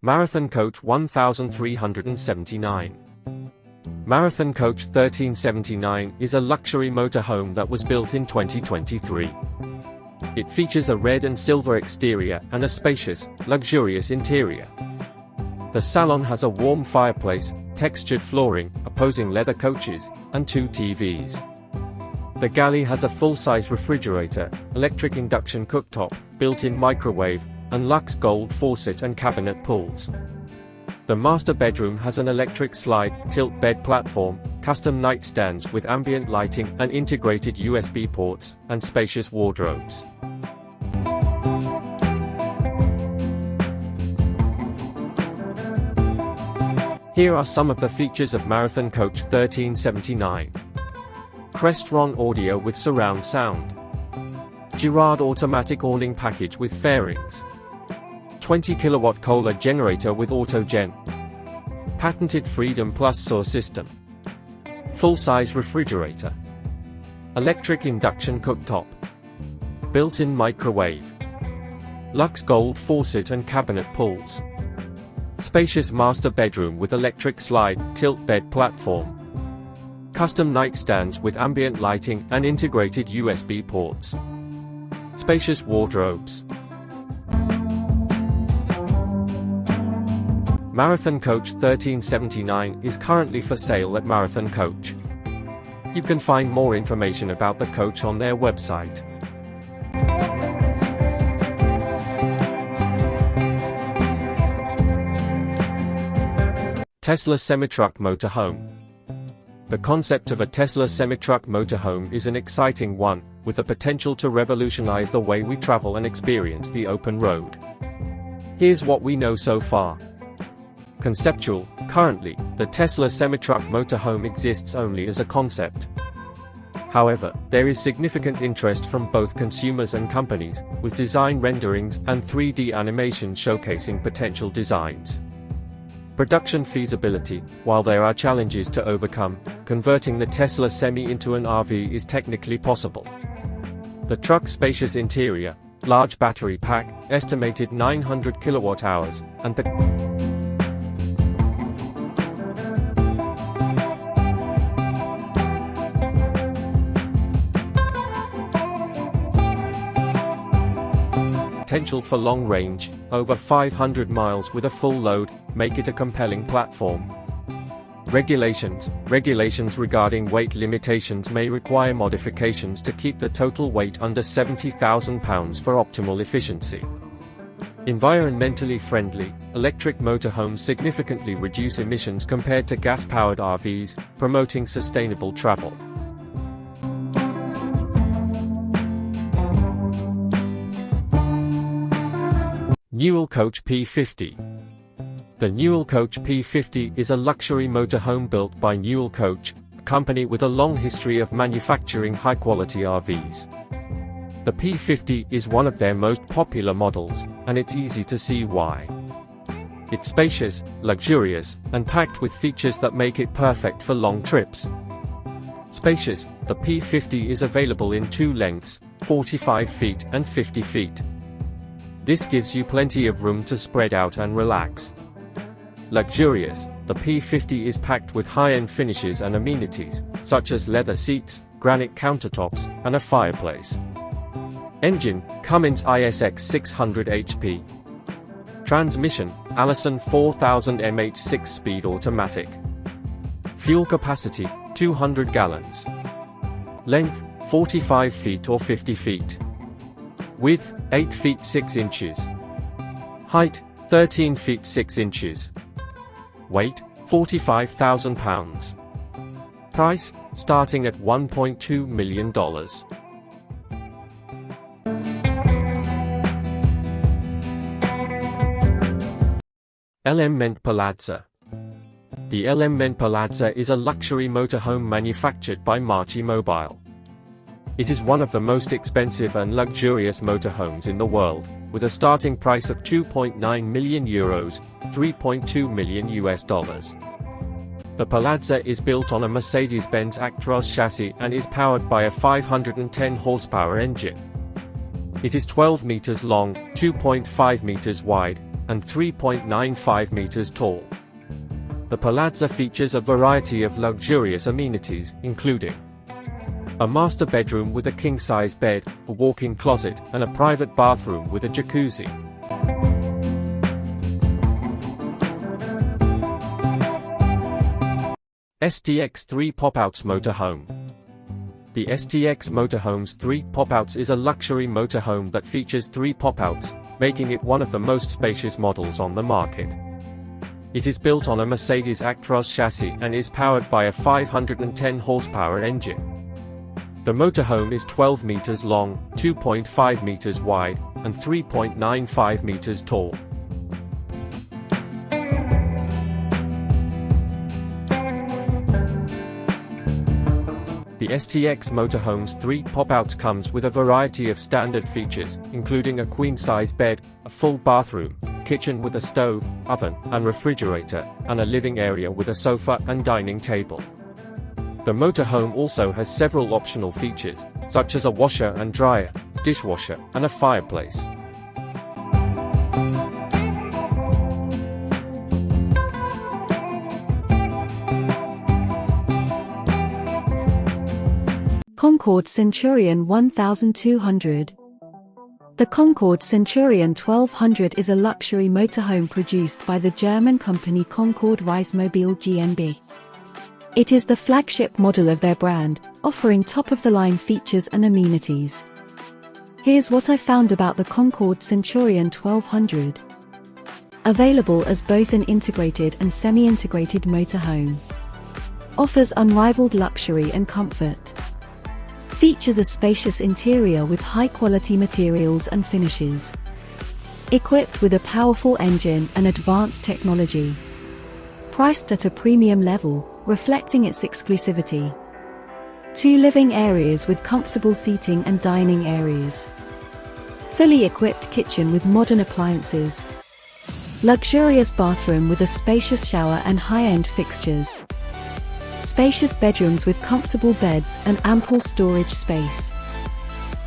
Marathon Coach 1379. Marathon Coach 1379 is a luxury motorhome that was built in 2023. It features a red and silver exterior and a spacious, luxurious interior. The salon has a warm fireplace, textured flooring, opposing leather coaches, and 2 TVs. The galley has a full-size refrigerator, electric induction cooktop, built-in microwave, and luxe gold faucet and cabinet pulls. The master bedroom has an electric slide, tilt bed platform, custom nightstands with ambient lighting and integrated USB ports, and spacious wardrobes. Here are some of the features of Marathon Coach 1379. Crestron audio with surround sound. Girard automatic awning package with fairings. 20 kilowatt Kohler generator with autogen. Patented Freedom Plus SAW system. Full-size refrigerator. Electric induction cooktop. Built-in microwave. Luxe gold faucet and cabinet pulls. Spacious master bedroom with electric slide, tilt bed platform. Custom nightstands with ambient lighting and integrated USB ports. Spacious wardrobes. Marathon Coach 1379 is currently for sale at Marathon Coach. You can find more information about the coach on their website. Tesla Semi-Truck Motorhome. The concept of a Tesla semi-truck motorhome is an exciting one, with the potential to revolutionize the way we travel and experience the open road. Here's what we know so far. Conceptual. Currently, the Tesla semi-truck motorhome exists only as a concept. However, there is significant interest from both consumers and companies, with design renderings and 3D animation showcasing potential designs. Production feasibility. While there are challenges to overcome, converting the Tesla Semi into an RV is technically possible. The truck's spacious interior, large battery pack, estimated 900 kilowatt hours, and the potential for long range, over 500 miles with a full load, make it a compelling platform. Regulations. Regulations regarding weight limitations may require modifications to keep the total weight under 70,000 pounds for optimal efficiency. Environmentally friendly, electric motorhomes significantly reduce emissions compared to gas-powered RVs, promoting sustainable travel. Newell Coach P50. The Newell Coach P50 is a luxury motorhome built by Newell Coach, a company with a long history of manufacturing high-quality RVs. The P50 is one of their most popular models, and it's easy to see why. It's spacious, luxurious, and packed with features that make it perfect for long trips. Spacious, the P50 is available in 2 lengths, 45 feet and 50 feet. This gives you plenty of room to spread out and relax. Luxurious, the P50 is packed with high-end finishes and amenities, such as leather seats, granite countertops, and a fireplace. Engine, Cummins ISX 600 HP. Transmission, Allison 4000 mH 6-speed automatic. Fuel capacity, 200 gallons. Length, 45 feet or 50 feet. Width, 8 feet 6 inches. Height, 13 feet 6 inches. Weight, 45,000 pounds. Price, starting at $1.2 million. eleMMent Palazzo. The eleMMent PALAZZA is a luxury motorhome manufactured by Marchi Mobile. It is one of the most expensive and luxurious motorhomes in the world, with a starting price of €2.9 million, $3.2 million. The PALAZZA is built on a Mercedes-Benz Actros chassis and is powered by a 510 horsepower engine. It is 12 meters long, 2.5 meters wide, and 3.95 meters tall. The PALAZZA features a variety of luxurious amenities, including a master bedroom with a king-size bed, a walk-in closet, and a private bathroom with a jacuzzi. STX 3 Pop-Outs Motorhome. The STX Motorhome's 3 Pop-Outs is a luxury motorhome that features 3 pop-outs, making it one of the most spacious models on the market. It is built on a Mercedes Actros chassis and is powered by a 510 horsepower engine. The motorhome is 12 meters long, 2.5 meters wide, and 3.95 meters tall. The STX Motorhome's 3 Pop-Outs comes with a variety of standard features, including a queen-size bed, a full bathroom, kitchen with a stove, oven, and refrigerator, and a living area with a sofa and dining table. The motorhome also has several optional features, such as a washer and dryer, dishwasher, and a fireplace. Concorde Centurion 1200. The Concorde Centurion 1200 is a luxury motorhome produced by the German company Concorde Reismobil GmbH. It is the flagship model of their brand, offering top-of-the-line features and amenities. Here's what I found about the Concorde Centurion 1200. Available as both an integrated and semi-integrated motorhome. Offers unrivaled luxury and comfort. Features a spacious interior with high-quality materials and finishes. Equipped with a powerful engine and advanced technology. Priced at a premium level, reflecting its exclusivity. 2 living areas with comfortable seating and dining areas. Fully equipped kitchen with modern appliances. Luxurious bathroom with a spacious shower and high-end fixtures. Spacious bedrooms with comfortable beds and ample storage space.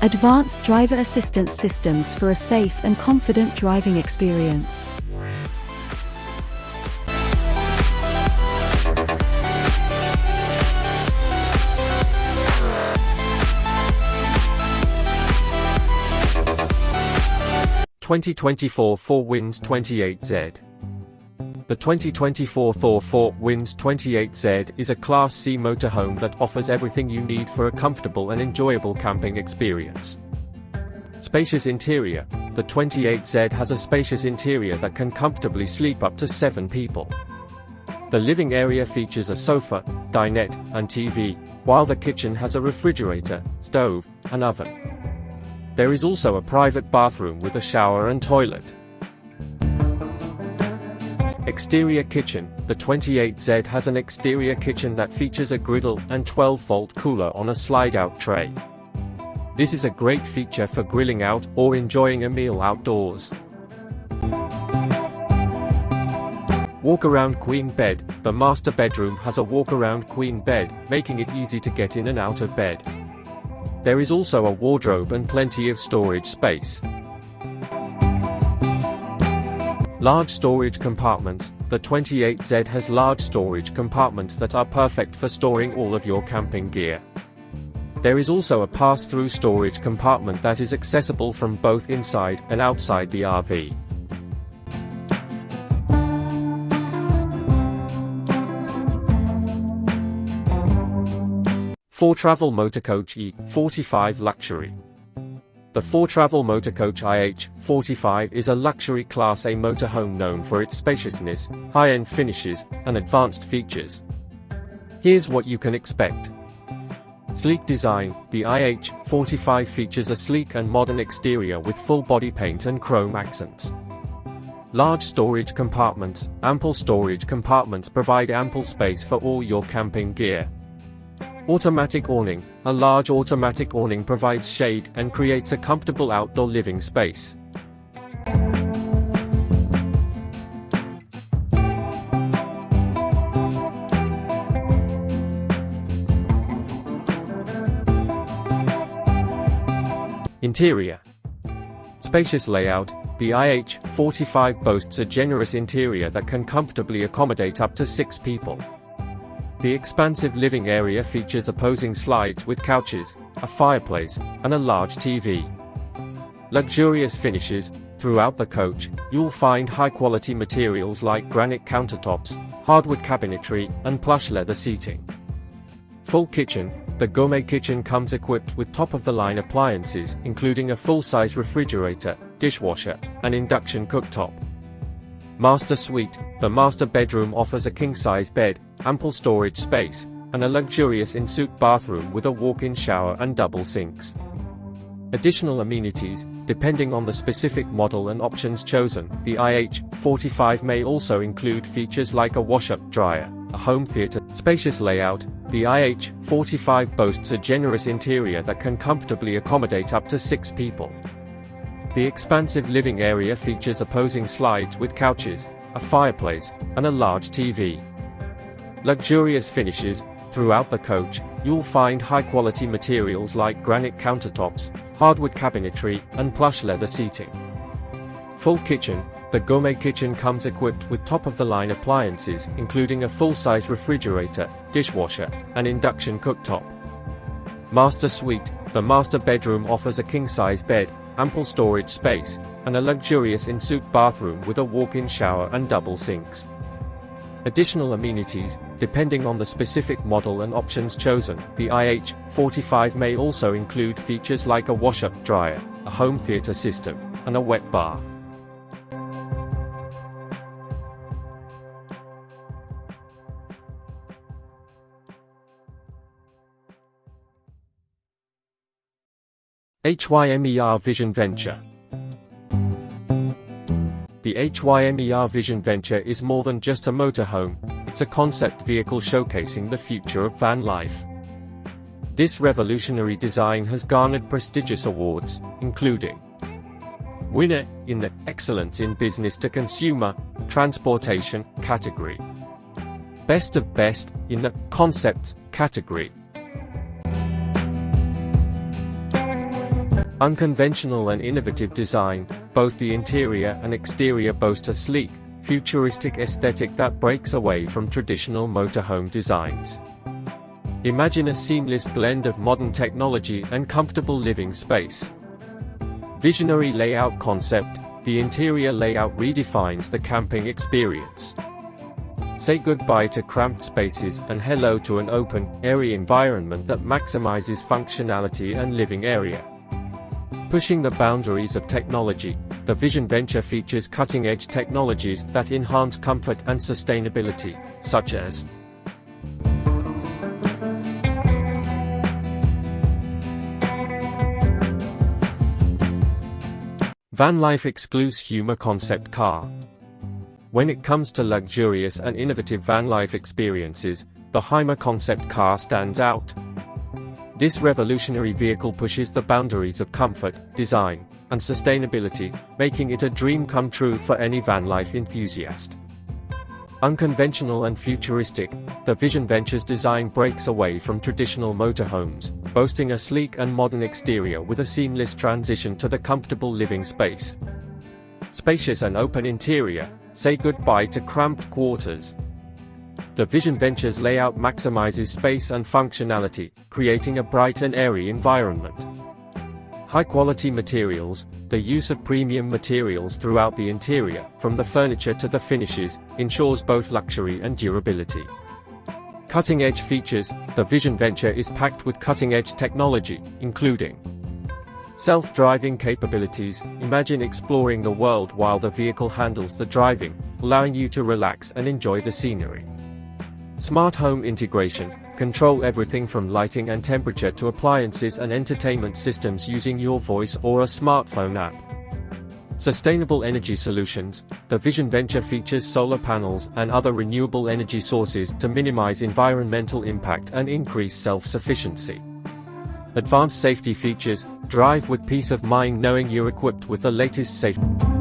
Advanced driver assistance systems for a safe and confident driving experience. (2024) 4WINS28Z. The 2024 Thor 4WINS28Z is a Class C motorhome that offers everything you need for a comfortable and enjoyable camping experience. Spacious interior. The 28Z has a spacious interior that can comfortably sleep up to 7 people. The living area features a sofa, dinette, and TV, while the kitchen has a refrigerator, stove, and oven. There is also a private bathroom with a shower and toilet. Exterior kitchen. The 28Z has an exterior kitchen that features a griddle and 12-volt cooler on a slide-out tray. This is a great feature for grilling out or enjoying a meal outdoors. Walk-around queen bed. The master bedroom has a walk-around queen bed, making it easy to get in and out of bed. There is also a wardrobe and plenty of storage space. Large storage compartments. The 28Z has large storage compartments that are perfect for storing all of your camping gear. There is also a pass-through storage compartment that is accessible from both inside and outside the RV. FORTHTRAVEL Motorcoach E45 Luxury. The Foretravel Motorcoach IH45 is a luxury Class A motorhome known for its spaciousness, high-end finishes, and advanced features. Here's what you can expect. Sleek design. The IH45 features a sleek and modern exterior with full body paint and chrome accents. Large storage compartments. Ample storage compartments provide ample space for all your camping gear. Automatic awning. A large automatic awning provides shade and creates a comfortable outdoor living space. Interior. Spacious layout. The IH45 boasts a generous interior that can comfortably accommodate up to 6 people. The expansive living area features opposing slides with couches, a fireplace, and a large TV. Luxurious finishes. Throughout the coach, you'll find high-quality materials like granite countertops, hardwood cabinetry, and plush leather seating. Full kitchen. The gourmet kitchen comes equipped with top-of-the-line appliances, including a full-size refrigerator, dishwasher, and induction cooktop. Master suite. The master bedroom offers a king-size bed, ample storage space, and a luxurious in-suite bathroom with a walk-in shower and double sinks. Additional amenities. Depending on the specific model and options chosen, the IH45 may also include features like a wash-up dryer, a home theater. Spacious layout. The IH45 boasts a generous interior that can comfortably accommodate up to 6 people. The expansive living area features opposing slides with couches, a fireplace, and a large TV. Luxurious finishes. Throughout the coach, you'll find high-quality materials like granite countertops, hardwood cabinetry, and plush leather seating. Full kitchen. The gourmet kitchen comes equipped with top-of-the-line appliances, including a full-size refrigerator, dishwasher, and induction cooktop. Master suite. The master bedroom offers a king-size bed, ample storage space, and a luxurious in-suite bathroom with a walk-in shower and double sinks. Additional amenities. Depending on the specific model and options chosen, the IH45 may also include features like a wash-up dryer, a home theater system, and a wet bar. HYMER Vision Venture. The HYMER Vision Venture is more than just a motorhome, it's a concept vehicle showcasing the future of van life. This revolutionary design has garnered prestigious awards, including winner in the Excellence in Business to Consumer Transportation category, Best of Best in the Concepts category, Unconventional and innovative design. Both the interior and exterior boast a sleek, futuristic aesthetic that breaks away from traditional motorhome designs. Imagine a seamless blend of modern technology and comfortable living space. Visionary layout concept. The interior layout redefines the camping experience. Say goodbye to cramped spaces and hello to an open, airy environment that maximizes functionality and living area. Pushing the boundaries of technology, the Vision Venture features cutting-edge technologies that enhance comfort and sustainability, such as VANLIFE EXRLUSI HYMER concept car. When it comes to luxurious and innovative van life experiences, the HYMER concept car stands out. This revolutionary vehicle pushes the boundaries of comfort, design, and sustainability, making it a dream come true for any van life enthusiast. Unconventional and futuristic, the Vision Venture's design breaks away from traditional motorhomes, boasting a sleek and modern exterior with a seamless transition to the comfortable living space. Spacious and open interior, say goodbye to cramped quarters. The Vision Venture's layout maximizes space and functionality, creating a bright and airy environment. High-quality materials. The use of premium materials throughout the interior, from the furniture to the finishes, ensures both luxury and durability. Cutting-edge features. The Vision Venture is packed with cutting-edge technology, including self-driving capabilities. Imagine exploring the world while the vehicle handles the driving, allowing you to relax and enjoy the scenery. Smart home integration. Control everything from lighting and temperature to appliances and entertainment systems using your voice or a smartphone app. Sustainable energy solutions. The VISIONVENTURE features solar panels and other renewable energy sources to minimize environmental impact and increase self-sufficiency. Advanced safety features. Drive with peace of mind knowing you're equipped with the latest safety.